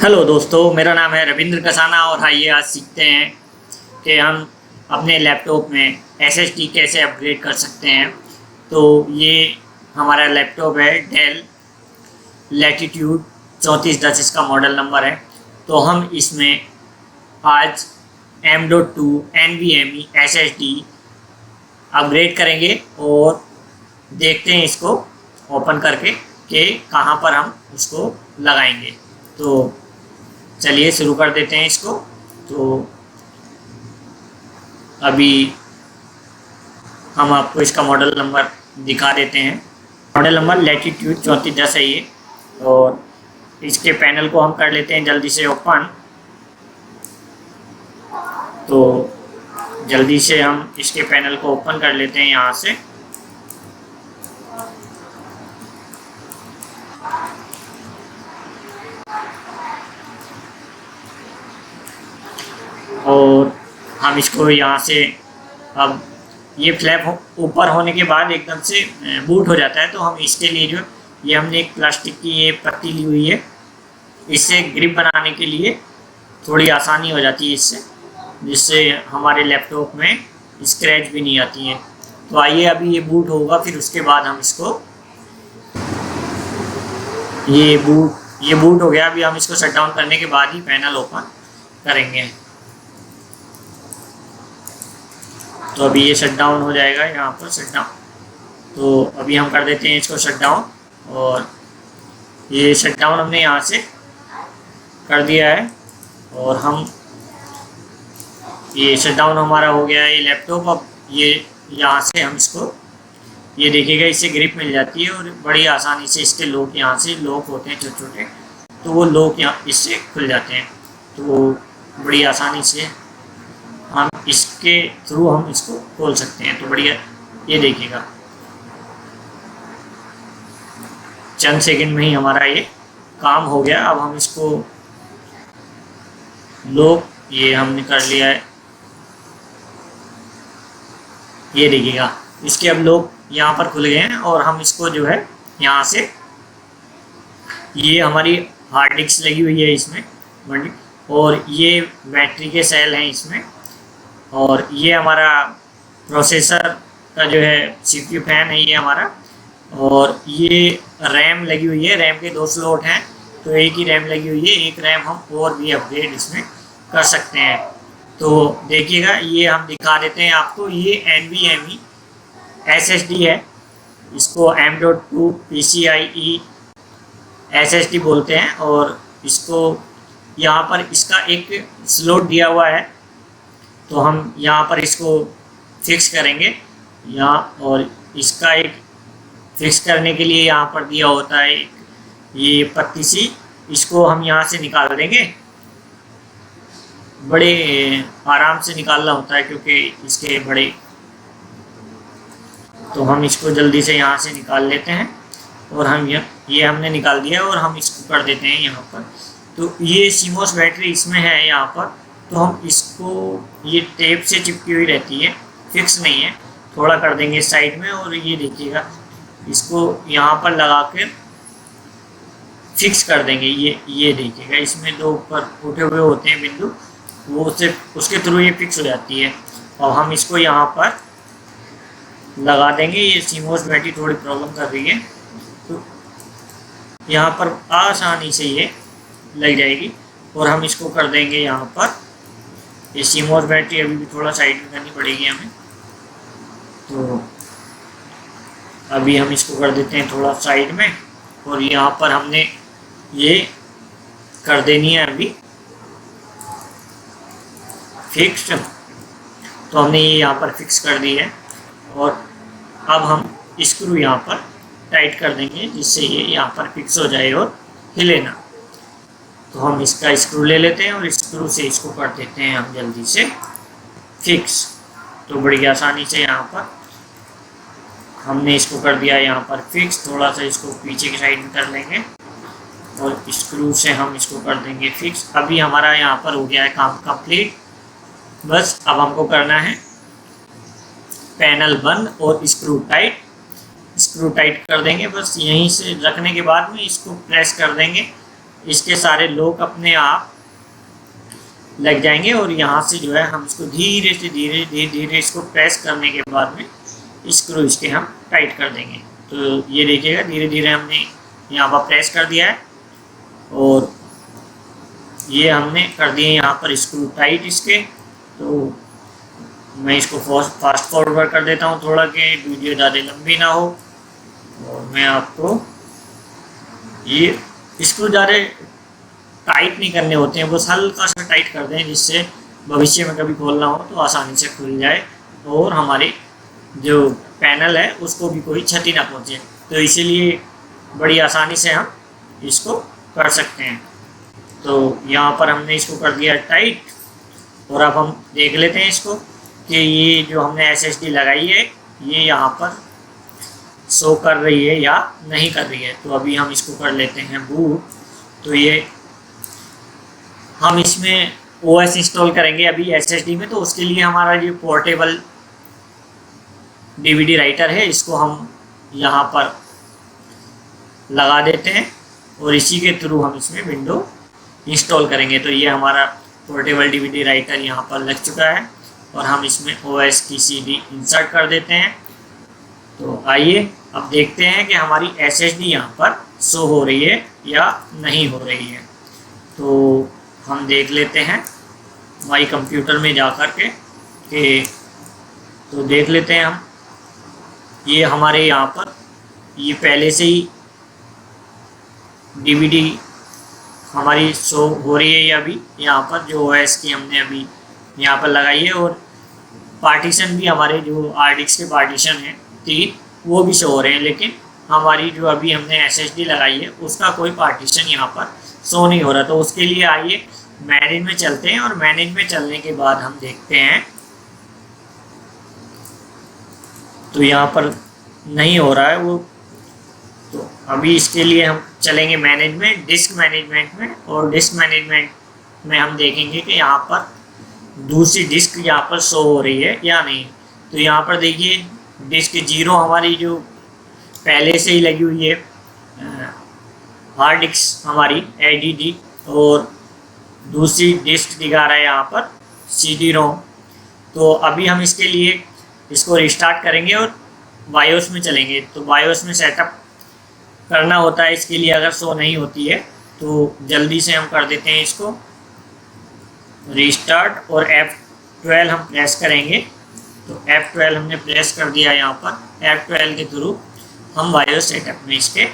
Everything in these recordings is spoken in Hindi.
हेलो दोस्तों, मेरा नाम है रविंद्र कसाना और आइए आज सीखते हैं कि हम अपने लैपटॉप में एसएसडी कैसे अपग्रेड कर सकते हैं। तो ये हमारा लैपटॉप है डेल लैटिट्यूड 3410, इसका मॉडल नंबर है। तो हम इसमें आज M.2 NVMe SSD अपग्रेड करेंगे और देखते हैं इसको ओपन करके कि कहाँ पर हम उसको लगाएंगे। तो चलिए शुरू कर देते हैं इसको। तो अभी हम आपको इसका मॉडल नंबर दिखा देते हैं। मॉडल नंबर लैटिट्यूड 3410 है ये। और इसके पैनल को हम कर लेते हैं जल्दी से ओपन। तो जल्दी से हम इसके पैनल को ओपन कर लेते हैं यहाँ से। और हम इसको यहाँ से, अब ये फ्लैप ऊपर होने के बाद एकदम से बूट हो जाता है। तो हम इसके लिए जो ये हमने एक प्लास्टिक की ये पत्ती ली हुई है, इससे ग्रिप बनाने के लिए थोड़ी आसानी हो जाती है इससे, जिससे हमारे लैपटॉप में स्क्रैच भी नहीं आती है। तो आइए अभी ये बूट होगा, फिर उसके बाद हम इसको, ये बूट हो गया। अभी हम इसको शट डाउन करने के बाद ही पैनल ओपन करेंगे। तो अभी ये शट डाउन हो जाएगा, यहाँ पर शट डाउन। तो अभी हम कर देते हैं इसको शट डाउन। और ये शट डाउन हमने यहाँ से कर दिया है। और हम ये शट डाउन हमारा हो गया है ये लैपटॉप। अब ये यहाँ से हम इसको, ये देखिएगा इससे ग्रिप मिल जाती है और बड़ी आसानी से इसके लॉक, यहाँ से लॉक होते हैं छोटे छोटे, तो वो लॉक यहाँ इससे खुल जाते हैं। तो बड़ी आसानी से हम इसके थ्रू हम इसको खोल सकते हैं। तो बढ़िया, ये देखिएगा चंद सेकंड में ही हमारा ये काम हो गया। अब हम इसको लॉक, ये हमने कर लिया है, ये देखिएगा इसके अब लॉक यहाँ पर खुल गए हैं। और हम इसको जो है यहाँ से, ये हमारी हार्ड डिस्क लगी हुई है इसमें, और ये बैटरी के सेल हैं इसमें, और ये हमारा प्रोसेसर का जो है CPU फैन है ये हमारा, और ये रैम लगी हुई है। रैम के 2 स्लॉट हैं, तो एक ही रैम लगी हुई है। एक रैम हम और भी अपग्रेड इसमें कर सकते हैं। तो देखिएगा ये हम दिखा देते हैं आपको। ये NVMe SSD है, इसको M.2 PCIe SSD बोलते हैं। और इसको यहाँ पर इसका एक स्लॉट दिया हुआ है, तो हम यहाँ पर इसको फिक्स करेंगे यहाँ। और इसका एक फिक्स करने के लिए यहाँ पर दिया होता है एक ये पत्ती सी, इसको हम यहाँ से निकाल देंगे। बड़े आराम से निकालना होता है क्योंकि इसके बड़े, तो हम इसको जल्दी से यहाँ से निकाल लेते हैं। और हम ये हमने निकाल दिया और हम इसको कर देते हैं यहाँ पर। तो ये CMOS बैटरी इसमें है यहाँ पर। तो हम इसको, ये टेप से चिपकी हुई रहती है, फिक्स नहीं है, थोड़ा कर देंगे साइड में। और ये देखिएगा इसको यहाँ पर लगा कर फिक्स कर देंगे। ये देखिएगा इसमें 2 ऊपर उठे हुए होते हैं बिंदु, वो उसके थ्रू ये फिक्स हो जाती है। और हम इसको यहाँ पर लगा देंगे। ये CMOS बैटरी थोड़ी प्रॉब्लम कर रही है, तो यहाँ पर आसानी से ये लग जाएगी। और हम इसको कर देंगे यहाँ पर, ये CMOS बैटरी अभी भी थोड़ा साइड में करनी पड़ेगी हमें। तो अभी हम इसको कर देते हैं थोड़ा साइड में। और यहाँ पर हमने ये कर देनी है अभी फिक्स। तो हमने ये यहाँ पर फिक्स कर दी है। और अब हम स्क्रू यहाँ पर टाइट कर देंगे, जिससे ये यहाँ पर फिक्स हो जाए और हिले ना। तो हम इसका स्क्रू ले लेते हैं और स्क्रू से इसको कर देते हैं हम जल्दी से फिक्स। तो बड़ी आसानी से यहाँ पर हमने इसको कर दिया यहाँ पर फिक्स। थोड़ा सा इसको पीछे की साइड में कर लेंगे और स्क्रू से हम इसको कर देंगे फिक्स। अभी हमारा यहाँ पर हो गया है काम कंप्लीट। बस अब हमको करना है पैनल बंद और स्क्रू टाइट। स्क्रू टाइट कर देंगे, बस यहीं से रखने के बाद में इसको प्रेस कर देंगे इसके सारे लॉक अपने आप लग जाएंगे और यहाँ से जो है हम इसको धीरे से धीरे धीरे धीरे इसको प्रेस करने के बाद में स्क्रू इसके हम टाइट कर देंगे। तो ये देखिएगा धीरे धीरे हमने यहाँ पर प्रेस कर दिया है और ये हमने कर दिए यहाँ पर स्क्रू टाइट इसके। तो मैं इसको फास्ट फॉरवर्ड कर देता हूँ थोड़ा कि वीडियो ज़्यादा लंबी ना हो। और मैं आपको ये स्क्रू ज़्यादा टाइट नहीं करने होते हैं, बस हल्का सा टाइट कर दें जिससे भविष्य में कभी खोलना हो तो आसानी से खुल जाए और हमारी जो पैनल है उसको भी कोई क्षति ना पहुँचे। तो इसीलिए बड़ी आसानी से हम इसको कर सकते हैं। तो यहाँ पर हमने इसको कर दिया टाइट और अब हम देख लेते हैं इसको कि ये जो हमने SSD लगाई है ये यहाँ पर शो कर रही है या नहीं कर रही है। तो अभी हम इसको कर लेते हैं बूट। तो ये हम इसमें OS इंस्टॉल करेंगे अभी SSD में, तो उसके लिए हमारा ये पोर्टेबल DVD राइटर है, इसको हम यहाँ पर लगा देते हैं और इसी के थ्रू हम इसमें विंडो इंस्टॉल करेंगे। तो ये हमारा पोर्टेबल DVD राइटर यहाँ पर लग चुका है और हम इसमें OS की CD इंसर्ट कर देते हैं। तो आइए अब देखते हैं कि हमारी SSD यहाँ पर शो हो रही है या नहीं हो रही है। तो हम देख लेते हैं माई कंप्यूटर में जा कर के तो देख लेते हैं हम ये हमारे यहाँ पर ये पहले से ही DVD हमारी शो हो रही है या अभी यहाँ पर जो OS की हमने अभी यहाँ पर लगाई है और पार्टीशन भी हमारे जो हार्ड डिस्क के पार्टीशन हैं 3 वो भी शो हो रहे हैं, लेकिन हमारी जो अभी हमने SSD लगाई है उसका कोई पार्टीशन यहाँ पर शो नहीं हो रहा। तो उसके लिए आइए मैनेज में चलते हैं और मैनेज में चलने के बाद हम देखते हैं। तो यहाँ पर नहीं हो रहा है वो, तो अभी इसके लिए हम चलेंगे मैनेजमेंट, डिस्क मैनेजमेंट में, और डिस्क मैनेजमेंट में हम देखेंगे कि यहाँ पर दूसरी डिस्क यहाँ पर शो हो रही है या नहीं। तो यहाँ पर देखिए डिस्क 0 हमारी जो पहले से ही लगी हुई है हार्ड डिस्क हमारी HDD, और दूसरी डिस्क दिखा रहा है यहाँ पर CD-ROM। तो अभी हम इसके लिए इसको रिस्टार्ट करेंगे और बायोस में चलेंगे। तो बायोस में सेटअप करना होता है इसके लिए, अगर शो नहीं होती है तो जल्दी से हम कर देते हैं इसको रिस्टार्ट और F12 हम प्रेस करेंगे। तो F12 हमने प्रेस कर दिया यहाँ पर, F12 के थ्रू हम बायोस सेटअप में इसके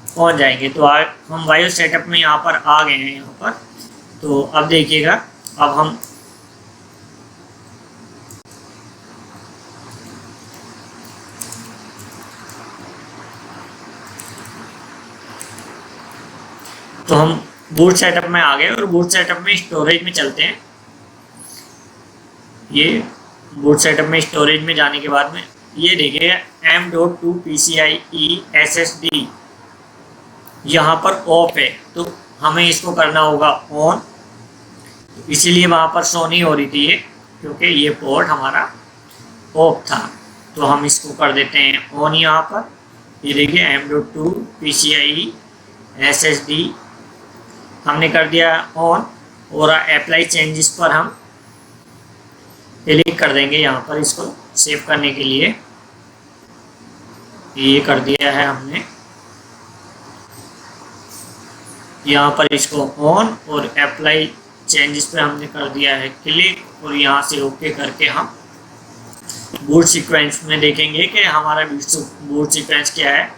पहुँच जाएंगे। तो हम बायोस सेटअप में यहाँ पर आ गए हैं यहाँ पर। तो अब देखिएगा अब हम बूट सेटअप में आ गए और बूट सेटअप में स्टोरेज में चलते हैं। ये बूट सेटअप में स्टोरेज में जाने के बाद में ये देखिए M.2 PCIe SSD यहाँ पर ऑफ है, तो हमें इसको करना होगा ऑन। इसीलिए वहाँ पर शो नहीं हो रही थी ये, क्योंकि ये पोर्ट हमारा ऑफ था। तो हम इसको कर देते हैं ऑन यहाँ पर। ये देखिए M.2 PCIe SSD हमने कर दिया ऑन और अप्लाई चेंजेस पर हम क्लिक कर देंगे यहाँ पर इसको सेव करने के लिए। ये कर दिया है हमने यहाँ पर इसको ऑन और अप्लाई चेंजेस पे हमने कर दिया है क्लिक, और यहाँ से ओके करके हम बूट सीक्वेंस में देखेंगे कि हमारा बूट सीक्वेंस क्या है।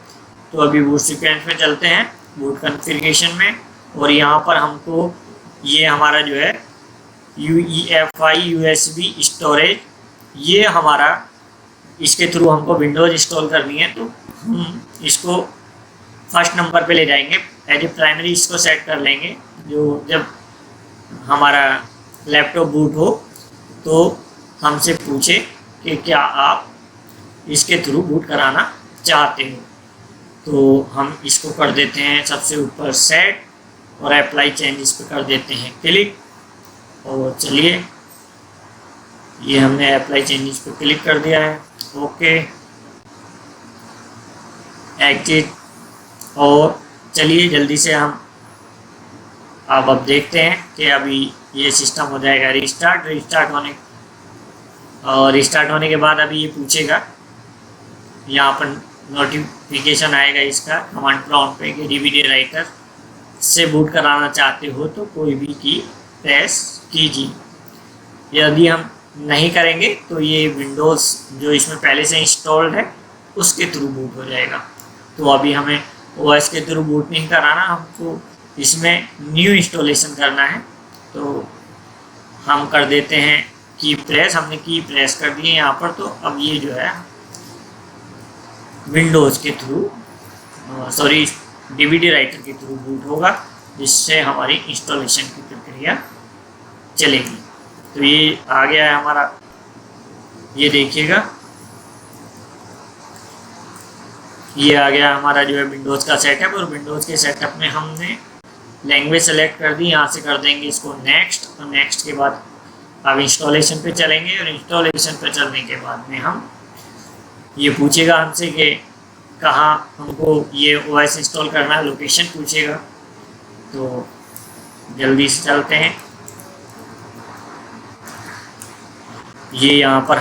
तो अभी बूट सीक्वेंस में चलते हैं, बूट कॉन्फ़िगरेशन में, और यहाँ पर हमको ये हमारा जो है UEFI USB स्टोरेज, ये हमारा इसके थ्रू हमको विंडोज़ इंस्टॉल करनी है। तो हम इसको फर्स्ट नंबर पे ले जाएंगे, एज ए प्राइमरी इसको सेट कर लेंगे। जो जब हमारा लैपटॉप बूट हो तो हमसे पूछे कि क्या आप इसके थ्रू बूट कराना चाहते हो, तो हम इसको कर देते हैं सबसे ऊपर सेट और अप्लाई चेंजेस पे कर देते हैं क्लिक। और चलिए ये हमने अप्लाई चेंजेस पे क्लिक कर दिया है, ओके एग्जिट। और चलिए जल्दी से हम अब देखते हैं कि अभी ये सिस्टम हो जाएगा रिस्टार्ट। रिस्टार्ट होने के बाद अभी ये पूछेगा, यहाँ पर नोटिफिकेशन आएगा इसका कमांड प्रॉम्प्ट पे कि डीवीडी राइटर से बूट कराना चाहते हो तो कोई भी की प्रेस कीजिए। यदि हम नहीं करेंगे तो ये विंडोज़ जो इसमें पहले से इंस्टॉल्ड है उसके थ्रू बूट हो जाएगा। तो अभी हमें ओएस के थ्रू बूट नहीं कराना, हमको इसमें न्यू इंस्टॉलेशन करना है। तो हम कर देते हैं की प्रेस, हमने की प्रेस कर दी है यहाँ पर। तो अब ये जो है विंडोज़ के थ्रू सॉरी डीवीडी राइटर के थ्रू बूट होगा, जिससे हमारी इंस्टॉलेशन की प्रक्रिया चलेगी। तो ये आ गया है हमारा, ये देखिएगा ये आ गया हमारा जो है विंडोज़ का सेटअप। और विंडोज़ के सेटअप में हमने लैंग्वेज सेलेक्ट कर दी, यहाँ से कर देंगे इसको नेक्स्ट। तो नेक्स्ट के बाद अब इंस्टॉलेशन पे चलेंगे, और इंस्टॉलेशन पे चलने के बाद में हम ये पूछेगा हमसे कि कहाँ हमको ये ओएस इंस्टॉल करना है, लोकेशन पूछेगा। तो जल्दी से चलते हैं। ये यहाँ पर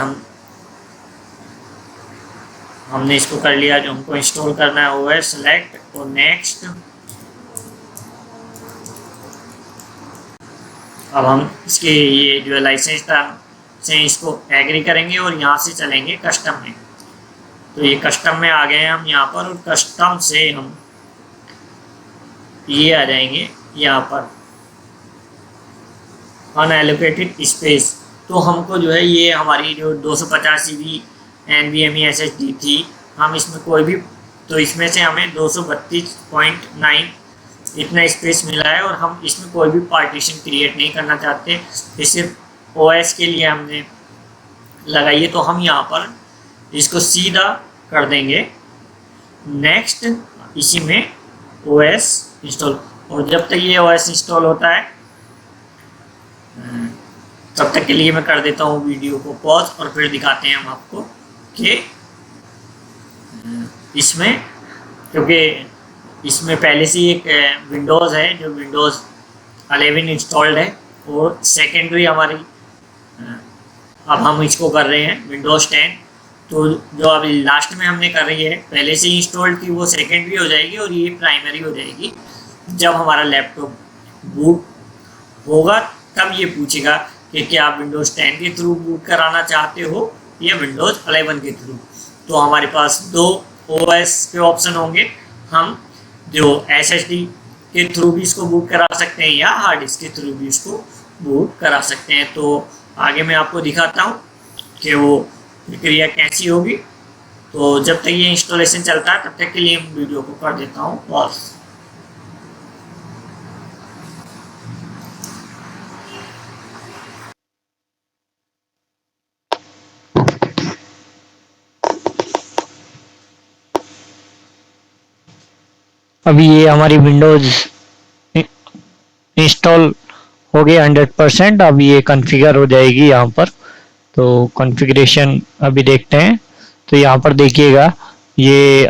हमने इसको कर लिया, जो हमको इंस्टॉल करना है ओएस सेलेक्ट और नेक्स्ट। अब हम इसके ये जो है लाइसेंस से इसको एग्री करेंगे और यहाँ से चलेंगे कस्टम में। तो ये कस्टम में आ गए हैं हम यहाँ पर, और कस्टम से हम ये आ जाएंगे यहाँ पर अनएलोकेटेड स्पेस। तो हमको जो है ये हमारी जो 250 GB NVMe SSD थी, हम इसमें कोई भी, तो इसमें से हमें 232.9 इतना स्पेस मिला है, और हम इसमें कोई भी पार्टीशन क्रिएट नहीं करना चाहते। ये सिर्फ ओएस के लिए हमने लगाई है। तो हम यहाँ पर इसको सीधा कर देंगे नेक्स्ट, इसी में ओएस इंस्टॉल। और जब तक ये ओएस इंस्टॉल होता है तब तक के लिए मैं कर देता हूँ वीडियो को पॉज, और फिर दिखाते हैं हम आपको कि इसमें, क्योंकि इसमें पहले से एक विंडोज़ है जो विंडोज़ 11 इंस्टॉल्ड है, और सेकेंडरी हमारी अब हम इसको कर रहे हैं विंडोज़ 10। तो जो अभी लास्ट में हमने कर रही है पहले से इंस्टॉल्ड थी, वो सेकेंडरी हो जाएगी और ये प्राइमरी हो जाएगी। जब हमारा लैपटॉप बूट होगा तब ये पूछेगा कि क्या आप विंडोज़ 10 के थ्रू बूट कराना चाहते हो या विंडोज़ 11 के थ्रू। तो हमारे पास दो ओएस के ऑप्शन होंगे, हम जो SSD के थ्रू भी इसको बूट करा सकते हैं या हार्ड डिस्क के थ्रू भी इसको बूट करा सकते हैं। तो आगे मैं आपको दिखाता हूँ कि वो प्रक्रिया कैसी होगी। तो जब तक ये इंस्टॉलेशन चलता है तब तक के लिए मैं वीडियो को कर देता हूँ पॉज। अभी ये हमारी विंडोज इंस्टॉल हो गई 100%। अब ये कॉन्फ़िगर हो जाएगी यहाँ पर। तो कॉन्फ़िगरेशन अभी देखते हैं। तो यहाँ पर देखिएगा ये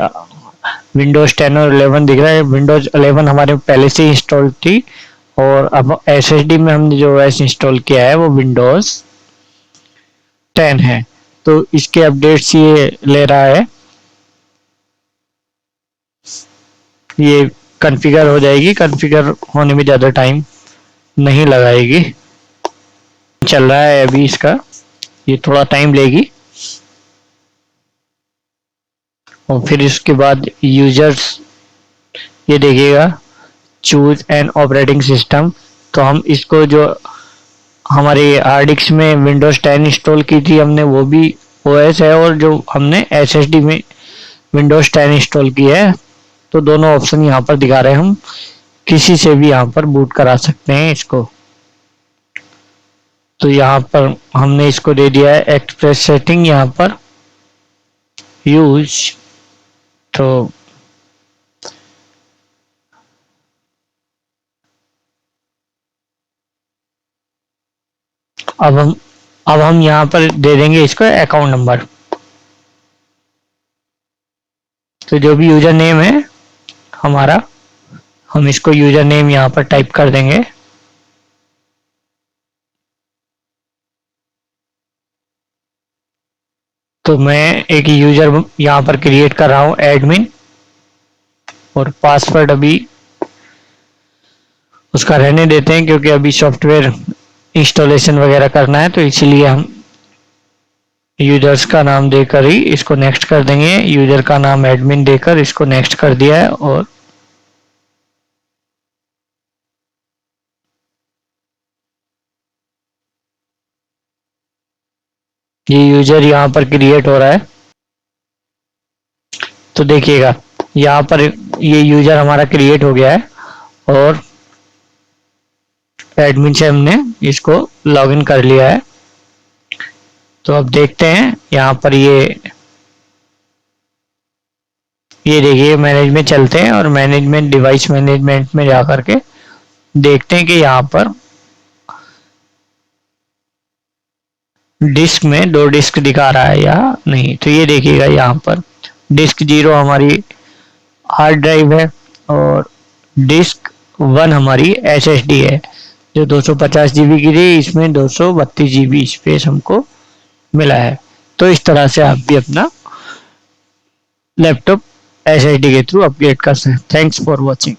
विंडोज़ 10 और 11 दिख रहा है। विंडोज़ 11 हमारे पहले से इंस्टॉल थी, और अब SSD में हमने जो OS इंस्टॉल किया है वो विंडोज़ 10 है। तो इसके अपडेट्स ये ले रहा है, ये कॉन्फ़िगर हो जाएगी। कॉन्फ़िगर होने में ज़्यादा टाइम नहीं लगाएगी, चल रहा है अभी इसका, ये थोड़ा टाइम लेगी। और फिर इसके बाद यूजर्स ये देखिएगा चूज एन ऑपरेटिंग सिस्टम। तो हम इसको जो हमारे हार्ड डिस्क में विंडोज़ 10 इंस्टॉल की थी हमने वो भी ओएस है, और जो हमने SSD में विंडोज़ 10 इंस्टॉल की है। तो दोनों ऑप्शन यहाँ पर दिखा रहे हैं, हम किसी से भी यहाँ पर बूट करा सकते हैं इसको। तो यहाँ पर हमने इसको दे दिया है एक्सप्रेस सेटिंग, यहाँ पर यूज। तो अब हम यहाँ पर दे देंगे इसको अकाउंट नंबर। तो जो भी यूजर नेम है हमारा, हम इसको यूजर नेम यहाँ पर टाइप कर देंगे। तो मैं एक यूजर यहाँ पर क्रिएट कर रहा हूँ एडमिन, और पासवर्ड अभी उसका रहने देते हैं क्योंकि अभी सॉफ्टवेयर इंस्टॉलेशन वगैरह करना है, तो इसीलिए हम यूजर्स का नाम देकर ही इसको नेक्स्ट कर देंगे। यूजर का नाम एडमिन देकर इसको नेक्स्ट कर दिया है, और ये यूजर यहाँ पर क्रिएट हो रहा है। तो देखिएगा यहाँ पर ये यूजर हमारा क्रिएट हो गया है, और एडमिन से हमने इसको लॉगिन कर लिया है। तो अब देखते हैं यहाँ पर ये देखिए मैनेजमेंट चलते हैं, और मैनेजमेंट डिवाइस मैनेजमेंट में जाकर के देखते हैं कि यहाँ पर डिस्क में 2 डिस्क दिखा रहा है या नहीं। तो ये देखिएगा यहाँ पर डिस्क 0 हमारी हार्ड ड्राइव है, और डिस्क 1 हमारी एसएसडी है जो 250 जीबी की थी, इसमें 232 जीबी स्पेस हमको मिला है। तो इस तरह से आप भी अपना लैपटॉप एसएसडी के थ्रू अपग्रेड कर सकते हैं। Thanks for watching.